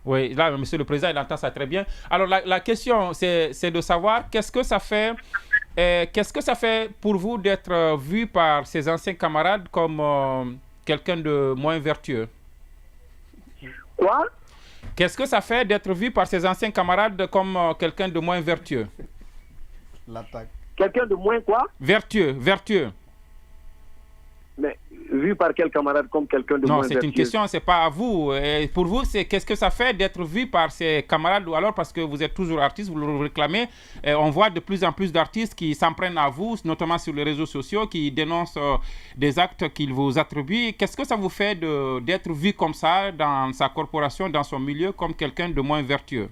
Oui, là, Monsieur le Président, il entend ça très bien. Alors, la question, c'est de savoir qu'est-ce que ça fait pour vous d'être vu par ses anciens camarades comme quelqu'un de moins vertueux? Quoi? Qu'est-ce que ça fait d'être vu par ses anciens camarades comme quelqu'un de moins vertueux? L'attaque. Quelqu'un de moins quoi? Vertueux, vertueux. Mais vu par quel camarade comme quelqu'un de Non, moins c'est une vertueux? question, c'est pas à vous. Et pour vous, c'est qu'est-ce que ça fait d'être vu par ses camarades ou alors parce que vous êtes toujours artiste, vous le réclamez. Et on voit de plus en plus d'artistes qui s'en prennent à vous, notamment sur les réseaux sociaux, qui dénoncent des actes qu'ils vous attribuent. Qu'est-ce que ça vous fait d'être vu comme ça dans sa corporation, dans son milieu, comme quelqu'un de moins vertueux?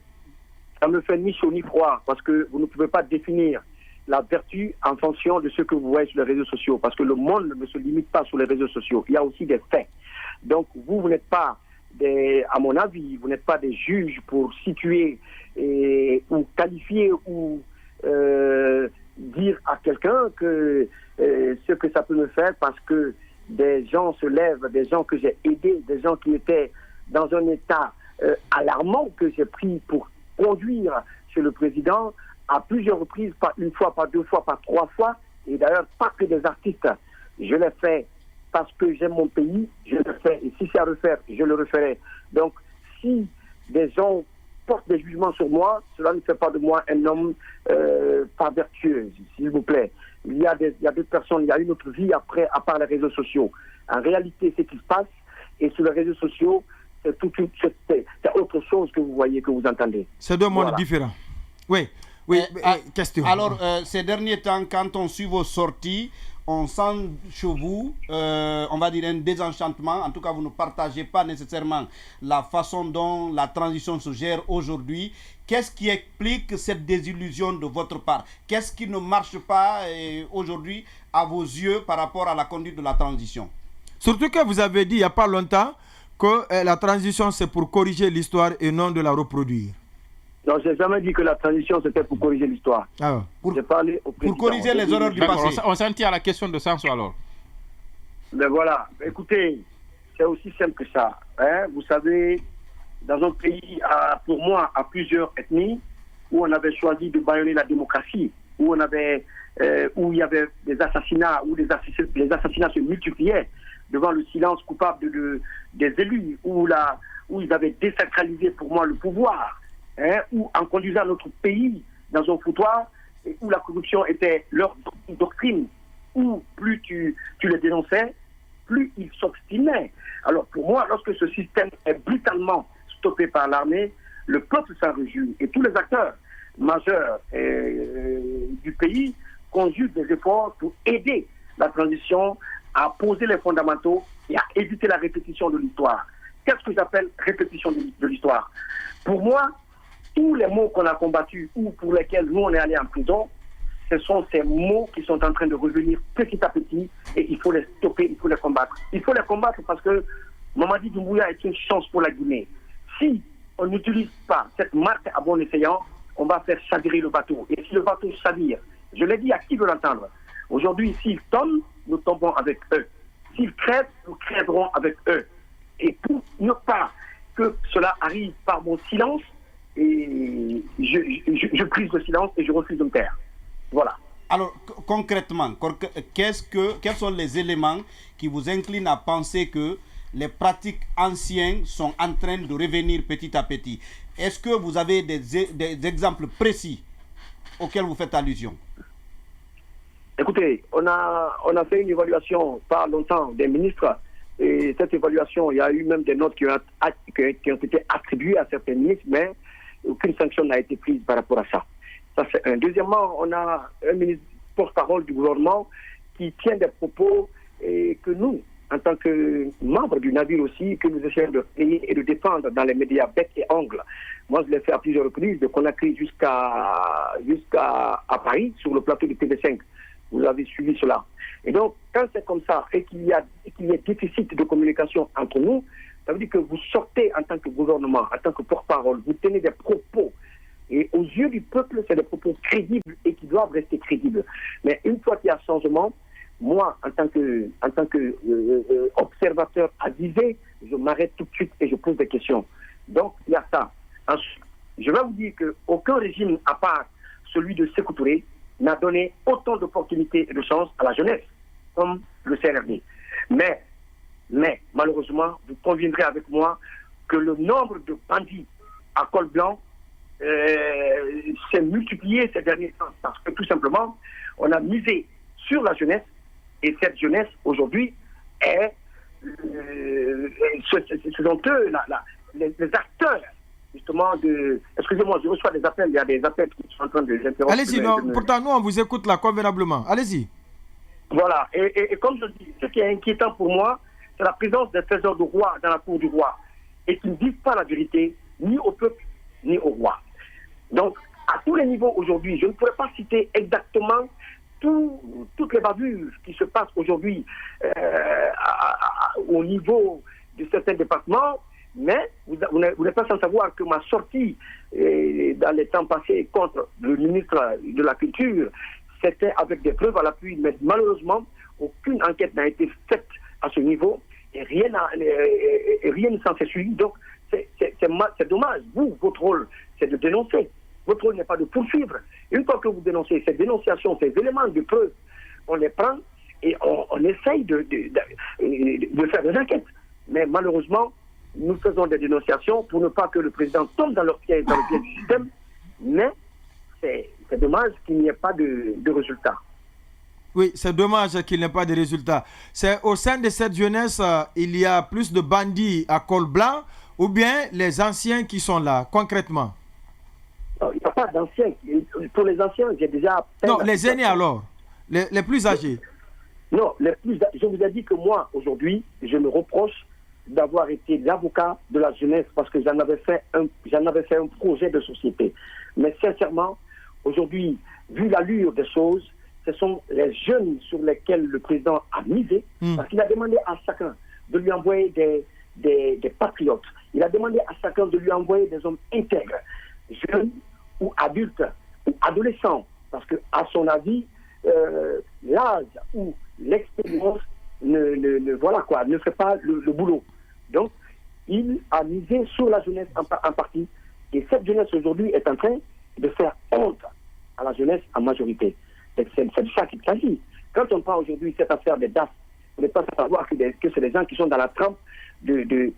Ça me fait ni chaud ni froid parce que vous ne pouvez pas définir la vertu en fonction de ce que vous voyez sur les réseaux sociaux, parce que le monde ne se limite pas sur les réseaux sociaux. Il y a aussi des faits. Donc, vous n'êtes pas, à mon avis, vous n'êtes pas des juges pour situer ou qualifier ou dire à quelqu'un que ce que ça peut me faire parce que des gens se lèvent, des gens que j'ai aidés, des gens qui étaient dans un état alarmant que j'ai pris pour conduire chez le président à plusieurs reprises, pas une fois, pas deux fois, pas trois fois, et d'ailleurs pas que des artistes. Je l'ai fait parce que j'aime mon pays, je le fais, et si c'est à refaire, je le referai. Donc, si des gens portent des jugements sur moi, cela ne fait pas de moi un homme pas vertueux, s'il vous plaît. Il y a d'autres personnes, il y a une autre vie après, à part les réseaux sociaux. En réalité, c'est ce qui se passe, et sur les réseaux sociaux, c'est autre chose que vous voyez, que vous entendez. C'est deux mondes différents. Oui. Oui, question. Alors, ces derniers temps, quand on suit vos sorties, on sent chez vous, on va dire, un désenchantement. En tout cas, vous ne partagez pas nécessairement la façon dont la transition se gère aujourd'hui. Qu'est-ce qui explique cette désillusion de votre part? Qu'est-ce qui ne marche pas aujourd'hui à vos yeux par rapport à la conduite de la transition? Surtout que vous avez dit il n'y a pas longtemps que la transition, c'est pour corriger l'histoire et non de la reproduire. Non, je n'ai jamais dit que la transition, c'était pour corriger l'histoire. Ah, pour corriger les erreurs du passé. On s'en tient à la question de Sanso alors. Mais voilà, écoutez, c'est aussi simple que ça. Hein? Vous savez, dans un pays, pour moi, à plusieurs ethnies, où on avait choisi de bâillonner la démocratie, où il y avait des assassinats, où les assassinats se multipliaient devant le silence coupable des élus, où ils avaient désacralisé pour moi le pouvoir. Ou en conduisant notre pays dans un foutoir, et où la corruption était leur doctrine, où plus tu les dénonçais, plus ils s'obstinaient. Alors pour moi, lorsque ce système est brutalement stoppé par l'armée, le peuple s'en réjouit. Et tous les acteurs majeurs du pays conjuguent des efforts pour aider la transition à poser les fondamentaux et à éviter la répétition de l'histoire. Qu'est-ce que j'appelle répétition de l'histoire? Pour moi, tous les mots qu'on a combattus ou pour lesquels nous on est allés en prison, ce sont ces mots qui sont en train de revenir petit à petit et il faut les stopper, il faut les combattre. Il faut les combattre parce que Mamadi Doumbouya est une chance pour la Guinée. Si on n'utilise pas cette marque à bon escient, on va faire chavirer le bateau. Et si le bateau chavire, je l'ai dit à qui veut l'entendre, aujourd'hui s'ils tombent, nous tombons avec eux. S'ils crèvent, nous crèverons avec eux. Et pour ne pas que cela arrive par mon silence, et je brise le silence et je refuse de me taire. Voilà. Alors, concrètement, quels sont les éléments qui vous inclinent à penser que les pratiques anciennes sont en train de revenir petit à petit? Est-ce que vous avez des exemples précis auxquels vous faites allusion? Écoutez, on a fait une évaluation pas longtemps des ministres. Et cette évaluation, il y a eu même des notes qui ont été attribuées à certains ministres, mais aucune sanction n'a été prise par rapport à ça. Ça c'est un. Deuxièmement, on a un ministre porte-parole du gouvernement qui tient des propos et que nous, en tant que membres du navire aussi, que nous essayons de payer et de défendre dans les médias bec et ongle. Moi, je l'ai fait à plusieurs reprises, de Conakry jusqu'à Paris, sur le plateau du TV5. Vous avez suivi cela. Et donc, quand c'est comme ça et qu'il y a déficit de communication entre nous, ça veut dire que vous sortez en tant que gouvernement, en tant que porte-parole, vous tenez des propos. Et aux yeux du peuple, c'est des propos crédibles et qui doivent rester crédibles. Mais une fois qu'il y a changement, moi, en tant que observateur avisé, je m'arrête tout de suite et je pose des questions. Donc, il y a ça. Ensuite, je vais vous dire qu'aucun régime, à part celui de Sékou Touré, n'a donné autant d'opportunités et de chances à la jeunesse, comme le CNRD. Mais, malheureusement, vous conviendrez avec moi que le nombre de bandits à col blanc s'est multiplié ces derniers temps. Parce que, tout simplement, on a misé sur la jeunesse, et cette jeunesse, aujourd'hui, ce sont eux, les acteurs, justement, de... Excusez-moi, je reçois des appels, il y a des appels qui sont en train de l'interrompre. Allez-y, pourtant, nous, on vous écoute là convenablement. Allez-y. Voilà, et comme je dis, ce qui est inquiétant pour moi, c'est la présence des trésors du roi dans la cour du roi, et qui ne disent pas la vérité, ni au peuple, ni au roi. Donc, à tous les niveaux aujourd'hui, je ne pourrais pas citer exactement toutes les bavures qui se passent aujourd'hui au niveau de certains départements, mais vous n'êtes pas sans savoir que ma sortie dans les temps passés contre le ministre de la Culture, c'était avec des preuves à l'appui, mais malheureusement, aucune enquête n'a été faite à ce niveau et rien ne s'en fait suivi. Donc, c'est dommage. Votre rôle, c'est de dénoncer. Votre rôle n'est pas de poursuivre. Une fois que vous dénoncez ces dénonciations, ces éléments de preuve, on les prend et on essaye de faire des enquêtes. Mais malheureusement, nous faisons des dénonciations pour ne pas que le président tombe dans leur piège, dans le piège du système. Mais c'est dommage qu'il n'y ait pas de résultats. Oui, c'est dommage qu'il n'y ait pas de résultats. C'est au sein de cette jeunesse, il y a plus de bandits à col blanc ou bien les anciens qui sont là, concrètement? Non, il n'y a pas d'anciens. Pour les anciens, j'ai déjà... Non, les aînés alors, les plus âgés. Non, je vous ai dit que moi, aujourd'hui, je me reproche d'avoir été l'avocat de la jeunesse parce que j'en avais fait un projet de société. Mais sincèrement, aujourd'hui, vu l'allure des choses, ce sont les jeunes sur lesquels le président a misé, parce qu'il a demandé à chacun de lui envoyer des patriotes. Il a demandé à chacun de lui envoyer des hommes intègres, jeunes ou adultes ou adolescents, parce que à son avis, l'âge ou l'expérience ne fait pas le boulot. Donc, il a misé sur la jeunesse en partie, et cette jeunesse aujourd'hui est en train de faire honte à la jeunesse en majorité. C'est de ça qu'il s'agit. Quand on prend aujourd'hui cette affaire des DAF, vous n'êtes pas savoir que c'est des gens qui sont dans la trempe de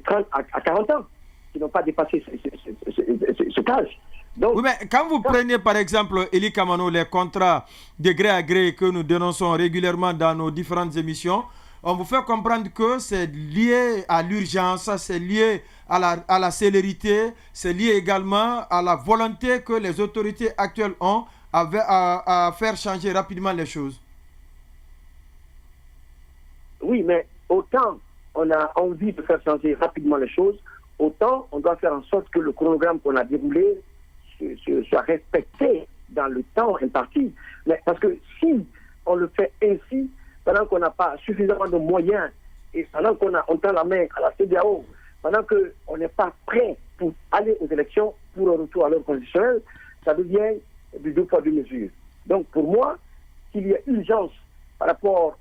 30 à 40 ans, qui n'ont pas dépassé ce âge. Donc, oui, mais quand vous prenez par exemple, Eli Kamano, les contrats de gré à gré que nous dénonçons régulièrement dans nos différentes émissions, on vous fait comprendre que c'est lié à l'urgence, c'est lié à la célérité, c'est lié également à la volonté que les autorités actuelles ont à faire changer rapidement les choses. Oui, mais autant on a envie de faire changer rapidement les choses, autant on doit faire en sorte que le chronogramme qu'on a déroulé soit respecté dans le temps imparti. Mais parce que si on le fait ainsi, pendant qu'on n'a pas suffisamment de moyens, et pendant on tend la main à la CEDEAO, pendant qu'on n'est pas prêt pour aller aux élections, pour un retour à l'ordre constitutionnel, ça devient du deux poids deux mesures. Donc pour moi, s'il y a urgence par rapport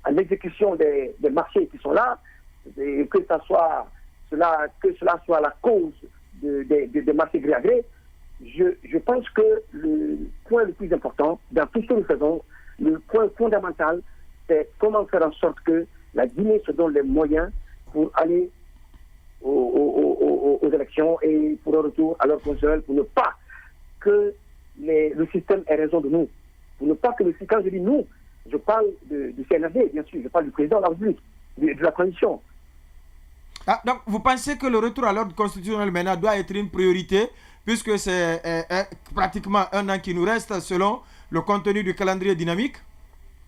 à l'exécution des marchés qui sont là, et que cela soit la cause des marchés gré à gré, je pense que le point le plus important dans tout ce que nous faisons, le point fondamental, c'est comment faire en sorte que la Guinée se donne les moyens pour aller aux élections et pour un retour à l'ordre constitutionnel, pour ne pas que le système ait raison de nous. Pour ne pas que le système, quand je dis nous, je parle du CNRD, bien sûr, je parle du président de la République, de la transition. Ah, donc, vous pensez que le retour à l'ordre constitutionnel maintenant doit être une priorité, puisque c'est pratiquement un an qui nous reste selon le contenu du calendrier dynamique?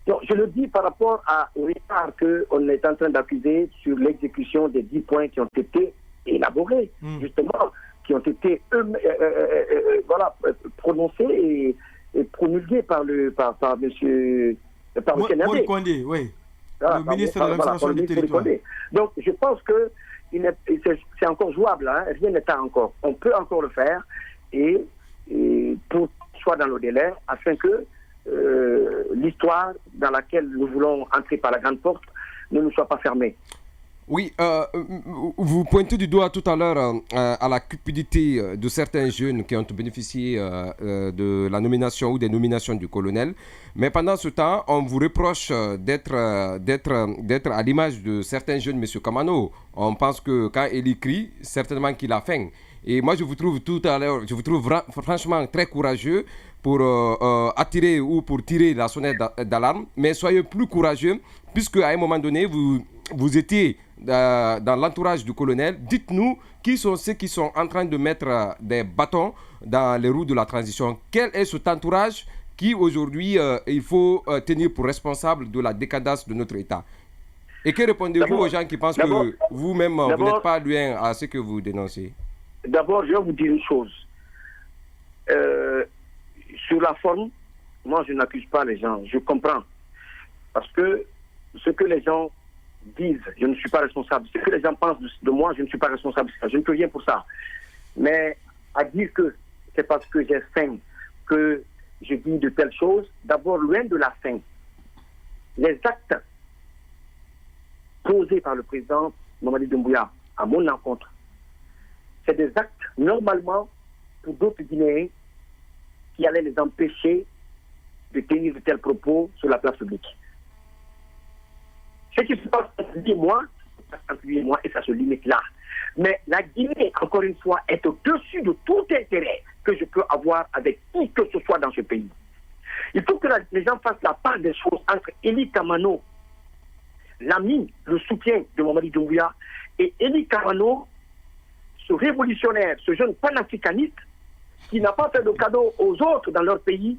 Non, je le dis par rapport au retard qu'on est en train d'accuser sur l'exécution des 10 points qui ont été élaborés, justement, qui ont été prononcés et promulgués par le CNRD. Condé, oui. Le ministre de l'administration du territoire. Donc, je pense que c'est encore jouable, hein, rien n'est encore. On peut encore le faire et pour soit dans le délai, afin que l'histoire dans laquelle nous voulons entrer par la grande porte ne nous soit pas fermée. Oui, vous pointez du doigt tout à l'heure à la cupidité de certains jeunes qui ont bénéficié de la nomination ou des nominations du colonel. Mais pendant ce temps, on vous reproche d'être à l'image de certains jeunes, M. Kamano. On pense que quand il écrit, certainement qu'il a faim. Et moi, je vous trouve franchement très courageux pour attirer ou pour tirer la sonnette d'alarme. Mais soyez plus courageux, puisque à un moment donné, vous étiez dans l'entourage du colonel. Dites-nous qui sont ceux qui sont en train de mettre des bâtons dans les roues de la transition. Quel est cet entourage qui aujourd'hui il faut tenir pour responsable de la décadence de notre État? Et que répondez-vous aux gens qui pensent que vous-même vous n'êtes pas loin à ce que vous dénoncez? D'abord, je vais vous dire une chose. Sur la forme, moi je n'accuse pas les gens, je comprends. Parce que ce que les gens disent, je ne suis pas responsable. Ce que les gens pensent de moi, je ne suis pas responsable. Je ne peux rien pour ça. Mais à dire que c'est parce que j'ai faim que je dis de telles choses, d'abord, loin de la faim, les actes posés par le président Mamadi Doumbouya à mon encontre, c'est des actes, normalement, pour d'autres Guinéens, qui allaient les empêcher de tenir de tels propos sur la place publique. Ce qui se passe entre lui et moi, et ça se limite là. Mais la Guinée, encore une fois, est au-dessus de tout intérêt que je peux avoir avec qui que ce soit dans ce pays. Il faut que les gens fassent la part des choses entre Eli Kamano, l'ami, le soutien de Mamadi Doumbouya, et Eli Kamano, ce révolutionnaire, ce jeune panafricaniste, qui n'a pas fait de cadeau aux autres dans leur pays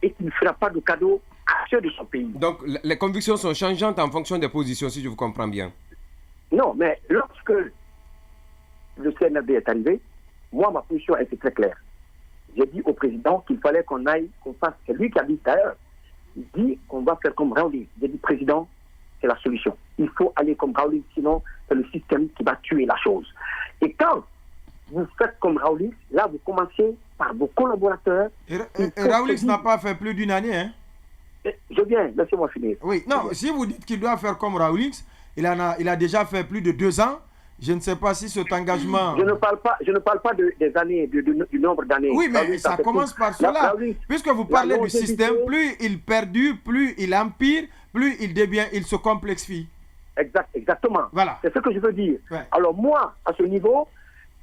et qui ne fera pas de cadeau à ceux de son pays. Donc, les convictions sont changeantes en fonction des positions, si je vous comprends bien. Non, mais lorsque le CNRD est arrivé, moi, ma position était très claire. J'ai dit au président qu'il fallait qu'on fasse, c'est lui qui a dit d'ailleurs, il dit qu'on va faire comme Raouli. J'ai dit, président, c'est la solution. Il faut aller comme Raouli, sinon c'est le système qui va tuer la chose. Et quand vous faites comme Raouli, là, vous commencez par vos collaborateurs. Et Raouli n'a pas fait plus d'une année, hein? Je viens, laissez-moi finir. Oui, non, si vous dites qu'il doit faire comme Raouli, il a déjà fait plus de 2 ans. Je ne sais pas si cet engagement... Je ne parle pas des années, du nombre d'années. Oui, mais Raouli, ça commence par cela. Puisque vous parlez du système, plus il perdure, plus il empire, plus il devient, il se complexifie. Exactement. Voilà. C'est ce que je veux dire. Ouais. Alors moi, à ce niveau,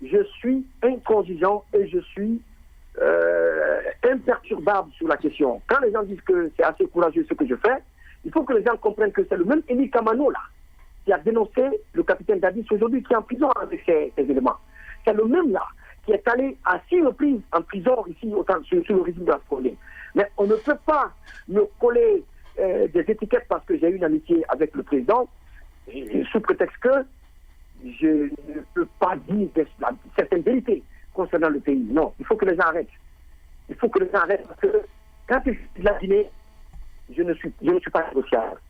je suis intransigeant et je suis imperturbable sur la question. Quand les gens disent que c'est assez courageux ce que je fais, il faut que les gens comprennent que c'est le même Eli Kamano là qui a dénoncé le capitaine Dadis aujourd'hui qui est en prison avec ces éléments. C'est le même là qui est allé à 6 reprises en prison ici sur le régime de la Condé. Mais on ne peut pas me coller des étiquettes parce que j'ai eu une amitié avec le président sous prétexte que je ne peux pas dire certaines vérités concernant le pays. Non, il faut que les gens arrêtent. Il faut que les gens arrêtent parce que quand il s'agit de la Guinée, je ne suis pas négociable.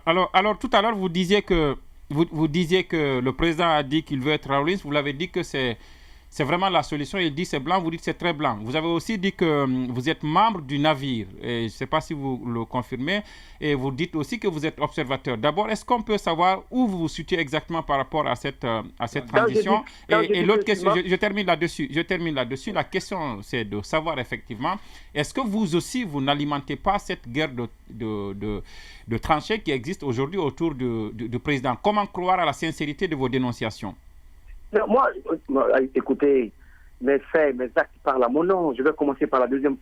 Alors, tout à l'heure, vous disiez que le président a dit qu'il veut être raouliste. Vous l'avez dit que c'est vraiment la solution. Il dit c'est blanc, vous dites c'est très blanc. Vous avez aussi dit que vous êtes membre du navire. Et je ne sais pas si vous le confirmez. Et vous dites aussi que vous êtes observateur. D'abord, est-ce qu'on peut savoir où vous vous situez exactement par rapport à cette transition? Et l'autre question, je termine là-dessus. La question, c'est de savoir effectivement, est-ce que vous aussi, vous n'alimentez pas cette guerre de tranchées qui existe aujourd'hui autour du président? Comment croire à la sincérité de vos dénonciations? Moi, écoutez, mes faits, mes actes parlent à mon nom. Je vais commencer par la deuxième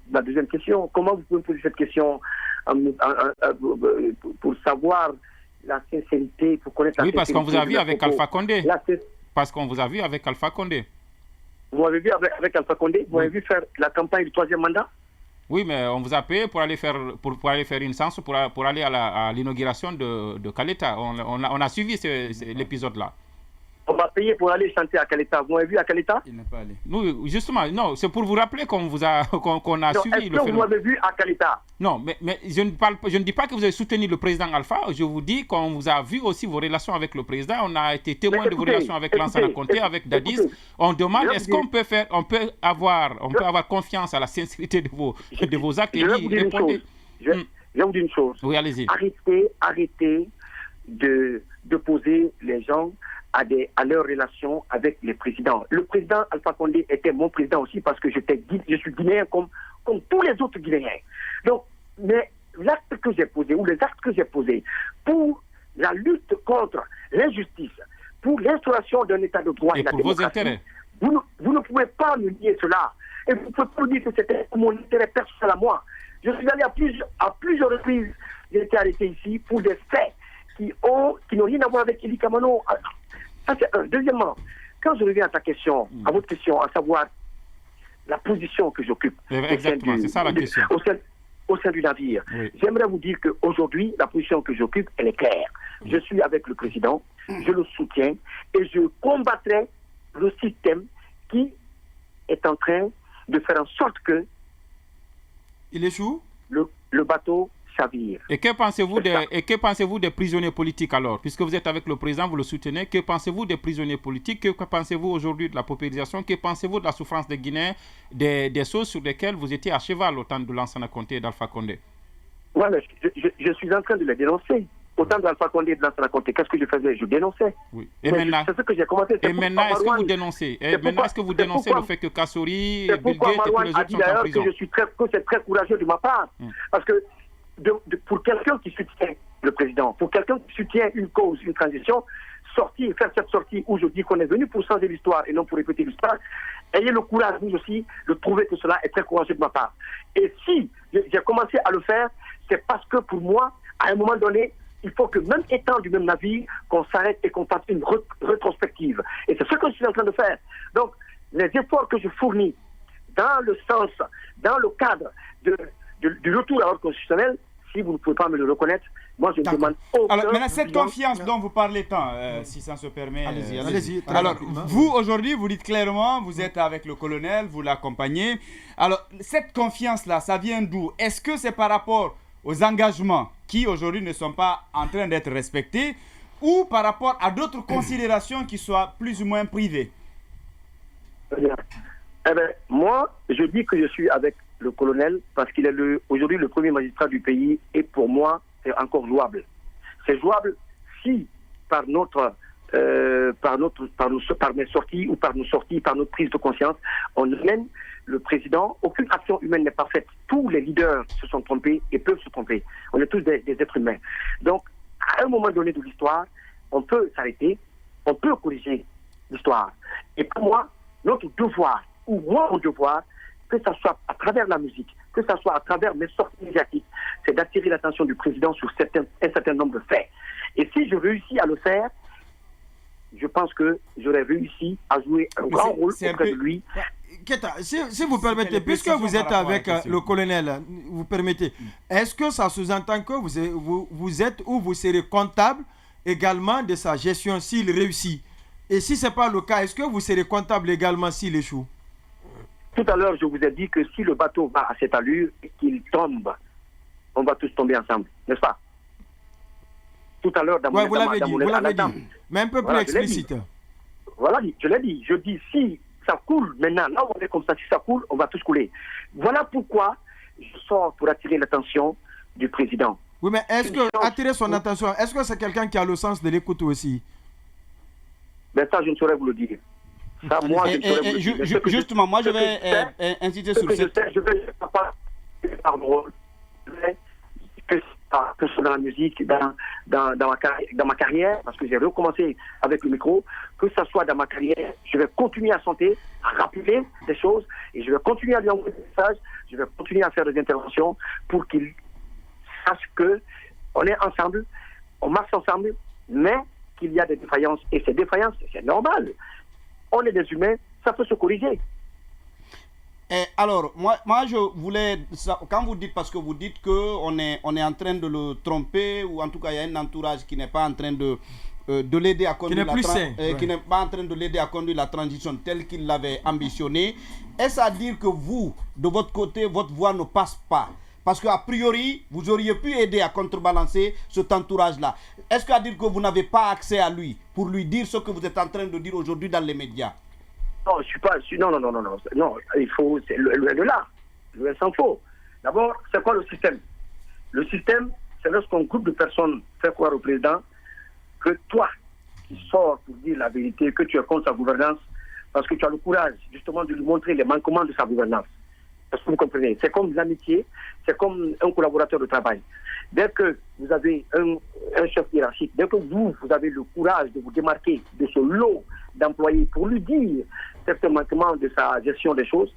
question. Comment vous pouvez me poser cette question pour savoir la sincérité, pour connaître la sincérité? Oui, parce qu'on vous a vu avec Alpha Condé. Parce qu'on vous a vu avec Alpha Condé. Vous m'avez vu avec Alpha Condé? Vous m'avez vu faire la campagne du 3e mandat? Oui, mais on vous a payé pour aller faire une séance, pour aller à l'inauguration de Kaleta. On a suivi l'épisode-là. On m'a payé pour aller chanter à Kaleta. Vous m'avez vu à Kaleta? Il n'est pas allé. Oui, justement, non, c'est pour vous rappeler qu'on a suivi le phénomène. Est-ce que vous m'avez vu à Kaleta? Non, mais je ne dis pas que vous avez soutenu le président Alpha. Je vous dis qu'on vous a vu aussi vos relations avec le président. On a été témoin de vos relations avec Lansana Conté, avec Dadis. On demande, est-ce qu'on peut avoir confiance à la sincérité de vos actes? Je vais vous dire une chose. Oui, allez-y. Arrêtez d'opposer les gens à leur relation avec les présidents. Le président Alpha Condé était mon président aussi parce que je suis guinéen comme tous les autres Guinéens. Donc, mais l'acte que j'ai posé, ou les actes que j'ai posés pour la lutte contre l'injustice, pour l'instauration d'un état de droit et la pour vos démocratie, intérêts. Vous ne pouvez pas me nier cela. Et vous ne pouvez pas me dire que c'était mon intérêt personnel à moi. Je suis allé à plusieurs reprises, j'ai été arrêté ici pour des faits qui n'ont rien à voir avec Eli Kamano. Ça, c'est un. Deuxièmement, quand je reviens à ta question, à votre question, à savoir la position que j'occupe Exactement, c'est ça la question. Au sein du navire, oui. J'aimerais vous dire qu'aujourd'hui, la position que j'occupe, elle est claire. Je suis avec le président, je le soutiens et je combattrai le système qui est en train de faire en sorte que il échoue. Le bateau chavire. Et que pensez-vous des prisonniers politiques alors? Puisque vous êtes avec le président, vous le soutenez, que pensez-vous des prisonniers politiques? Que pensez-vous aujourd'hui de la paupérisation? Que pensez-vous de la souffrance des Guinéens, des choses sur lesquelles vous étiez à cheval au temps de Lansana Conté et d'Alpha Condé? Ouais, mais je suis en train de les dénoncer. Au temps d'Alpha Condé et de Lansana Conté, qu'est-ce que je faisais? Je dénonçais. Oui. Et maintenant, c'est ce que j'ai commencé. Et maintenant, est-ce que vous dénoncez? Le fait que Kassori, Bill Gates et tous les autres sont en prison? Que c'est très courageux de ma part. Parce que pour quelqu'un qui soutient le président, pour quelqu'un qui soutient une cause, une transition, faire cette sortie où je dis qu'on est venu pour changer l'histoire et non pour répéter l'histoire, ayez le courage, vous aussi, de trouver que cela est très courageux de ma part. Et si j'ai commencé à le faire, c'est parce que pour moi, à un moment donné, il faut que même étant du même navire, qu'on s'arrête et qu'on fasse une rétrospective. Et c'est ce que je suis en train de faire. Donc, les efforts que je fournis dans le cadre du retour à l'ordre constitutionnel, si vous ne pouvez pas me le reconnaître, moi je demande aucun... Alors maintenant, cette confiance dont vous parlez tant, si ça se permet... Allez-y. Alors, vous aujourd'hui, vous dites clairement, vous êtes avec le colonel, vous l'accompagnez. Alors, cette confiance-là, ça vient d'où? Est-ce que c'est par rapport aux engagements qui aujourd'hui ne sont pas en train d'être respectés ou par rapport à d'autres considérations qui soient plus ou moins privées? Eh bien, moi, je dis que je suis avec le colonel parce qu'il est aujourd'hui le premier magistrat du pays et pour moi, c'est encore jouable. C'est jouable si par mes sorties ou par nos sorties, par notre prise de conscience, on amène le président. Aucune action humaine n'est parfaite. Tous les leaders se sont trompés et peuvent se tromper. On est tous des êtres humains. Donc, à un moment donné de l'histoire, on peut s'arrêter, on peut corriger l'histoire. Et pour moi, notre devoir, ou moi mon devoir, que ce soit à travers la musique, que ce soit à travers mes sorties médiatiques, c'est d'attirer l'attention du président sur un certain nombre de faits. Et si je réussis à le faire, je pense que j'aurais réussi à jouer un grand rôle auprès de lui. Keta, si vous permettez, puisque vous êtes avec le colonel, vous permettez, est-ce que ça sous-entend que vous êtes ou vous serez comptable également de sa gestion s'il réussit? Et si ce n'est pas le cas, est-ce que vous serez comptable également s'il échoue? Tout à l'heure, je vous ai dit que si le bateau va à cette allure et qu'il tombe, on va tous tomber ensemble, n'est-ce pas? Tout à l'heure, vous l'avez dit, mais un peu plus explicite. Voilà, je l'ai dit. Je dis, si ça coule maintenant, là où on est comme ça, si ça coule, on va tous couler. Voilà pourquoi je sors pour attirer l'attention du président. Oui, mais est-ce que attirer son attention, est-ce que c'est quelqu'un qui a le sens de l'écoute aussi? Ben ça, je ne saurais vous le dire. Ça, moi, je ne saurais vous le dire. Justement, moi, je vais insister sur cette... Je vais pas par mon rôle. Que ce soit dans la musique, dans ma carrière, parce que j'ai recommencé avec le micro, que ce soit dans ma carrière, je vais continuer à chanter, à rappeler des choses, et je vais continuer à lui envoyer des messages, je vais continuer à faire des interventions pour qu'il sache qu'on est ensemble, on marche ensemble, mais qu'il y a des défaillances. Et ces défaillances, c'est normal. On est des humains, ça peut se corriger. Alors, moi, je voulais, quand vous dites, parce que vous dites qu'on est en train de le tromper, ou en tout cas, il y a un entourage qui n'est pas en train de l'aider à conduire qui n'est pas en train de l'aider à conduire la transition telle qu'il l'avait ambitionné. Est-ce à dire que vous, de votre côté, votre voix ne passe pas? Parce qu'a priori, vous auriez pu aider à contrebalancer cet entourage-là. Est-ce qu'à dire que vous n'avez pas accès à lui pour lui dire ce que vous êtes en train de dire aujourd'hui dans les médias? Non, je suis pas... Non, il faut... C'est loin de là. Loin s'en faut. D'abord, c'est quoi le système? Le système, c'est lorsqu'un groupe de personnes fait croire au président que toi, qui sors pour dire la vérité, que tu es contre sa gouvernance, parce que tu as le courage, justement, de lui montrer les manquements de sa gouvernance. Parce que vous comprenez, c'est comme l'amitié, c'est comme un collaborateur de travail. Dès que vous avez un chef hiérarchique, dès que vous avez le courage de vous démarquer de ce lot d'employés pour lui dire certains manquements de sa gestion des choses,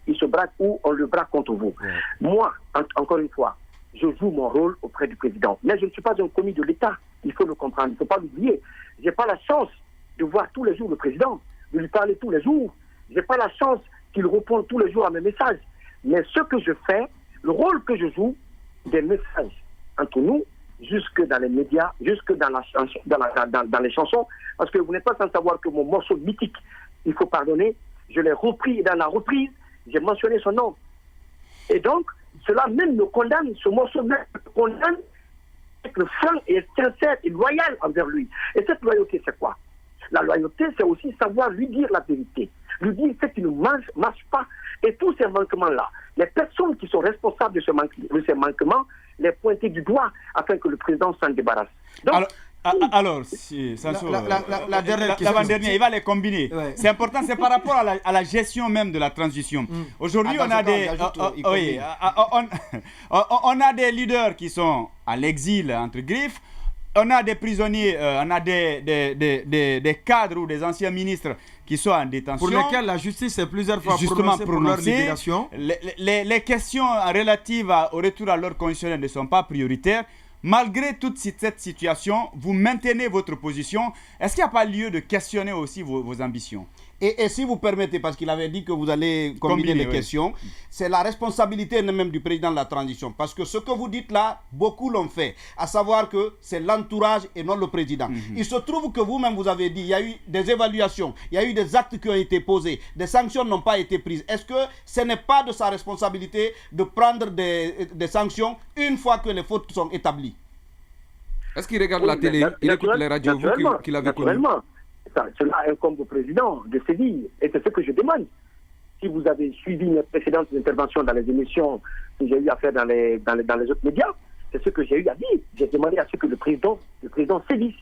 il se braque ou on le braque contre vous. Moi, encore une fois, je joue mon rôle auprès du président. Mais je ne suis pas un commis de l'État, il faut le comprendre, il ne faut pas l'oublier. Je n'ai pas la chance de voir tous les jours le président, de lui parler tous les jours. Je n'ai pas la chance qu'il réponde tous les jours à mes messages. Mais ce que je fais, le rôle que je joue, des messages entre nous, jusque dans les médias, jusque dans les chansons, parce que vous n'êtes pas sans savoir que mon morceau mythique, il faut pardonner, je l'ai repris et dans la reprise, j'ai mentionné son nom. Et donc, cela même me condamne, ce morceau même me condamne être franc et sincère et loyal envers lui. Et cette loyauté, c'est quoi? La loyauté, c'est aussi savoir lui dire la vérité, lui dire ce qui ne marche pas. Et tous ces manquements-là, les personnes qui sont responsables de ces manquements, les pointer du doigt afin que le président s'en débarrasse. Donc, alors si, la dernière question. L'avant-dernière, il va les combiner. Ouais. C'est important, c'est par rapport à la gestion même de la transition. Aujourd'hui, on a des leaders qui sont à l'exil, entre griffes. On a des prisonniers, on a des cadres ou des anciens ministres qui sont en détention. Pour lesquels la justice est plusieurs fois prononcée pour leur libération. Les questions relatives au retour à l'ordre constitutionnel ne sont pas prioritaires. Malgré toute cette situation, vous maintenez votre position. Est-ce qu'il n'y a pas lieu de questionner aussi vos ambitions? Et si vous permettez, parce qu'il avait dit que vous allez combiner les questions, c'est la responsabilité même du président de la transition. Parce que ce que vous dites là, beaucoup l'ont fait. À savoir que c'est l'entourage et non le président. Il se trouve que vous-même, vous avez dit, il y a eu des évaluations, il y a eu des actes qui ont été posés, des sanctions n'ont pas été prises. Est-ce que ce n'est pas de sa responsabilité de prendre des sanctions une fois que les fautes sont établies? Est-ce qu'il regarde la télé, il écoute les radios, vous qui l'avez connu? Cela incombe au président de se dire, et c'est ce que je demande. Si vous avez suivi mes précédentes interventions dans les émissions que j'ai eu à faire dans les autres médias, c'est ce que j'ai eu à dire. J'ai demandé à ce que le président sévisse.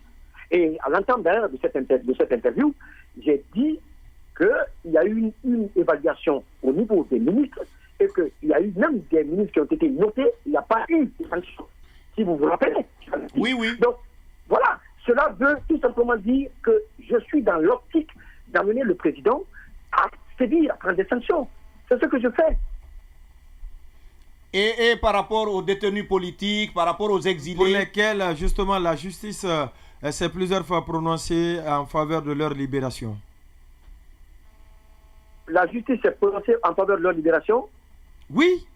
Et à l'entente d'ailleurs de cette interview, j'ai dit qu'il y a eu une évaluation au niveau des ministres et qu'il y a eu même des ministres qui ont été notés, il n'y a pas eu de sanctions. Si vous vous rappelez. Oui. Donc, voilà. Cela veut tout simplement dire que je suis dans l'optique d'amener le président à sévir, à prendre des sanctions. C'est ce que je fais. Et par rapport aux détenus politiques, par rapport aux exilés... Pour lesquels, justement, la justice s'est plusieurs fois prononcée en faveur de leur libération. La justice s'est prononcée en faveur de leur libération? Oui.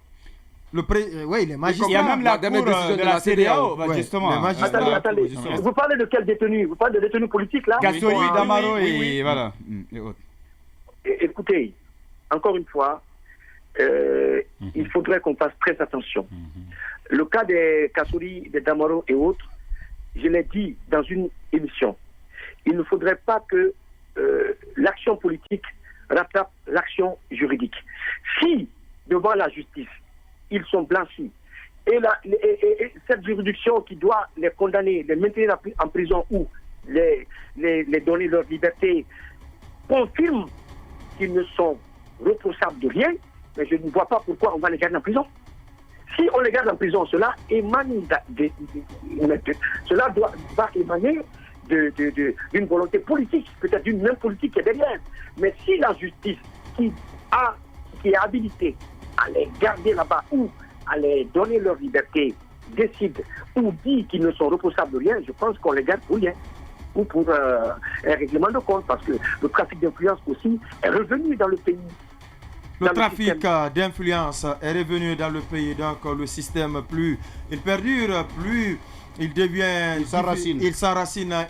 Oui, les magistrats. Il y a même la cour de la CEDEAO, justement. Attendez. Justement. Vous parlez de quel détenu? Vous parlez de détenus politiques, là? Kassori, Damaro et voilà. Écoutez, encore une fois, il faudrait qu'on fasse très attention. Le cas des Kassori, des Damaro et autres, je l'ai dit dans une émission, il ne faudrait pas que l'action politique rattrape l'action juridique. Si, devant la justice, ils sont blanchis, et cette juridiction qui doit les condamner, les maintenir en prison ou les donner leur liberté, confirme qu'ils ne sont reprochables de rien, mais je ne vois pas pourquoi on va les garder en prison. Si on les garde en prison, cela émane va émaner d'une volonté politique, peut-être d'une main politique qui est derrière. Mais si la justice qui est habilitée à les garder là-bas ou à les donner leur liberté décide ou dit qu'ils ne sont reprochables de rien, je pense qu'on les garde pour rien. Ou pour un règlement de compte, parce que le trafic d'influence aussi est revenu dans le pays. Le trafic d'influence est revenu dans le pays, donc le système, plus il perdure, plus il devient... Il s'enracine.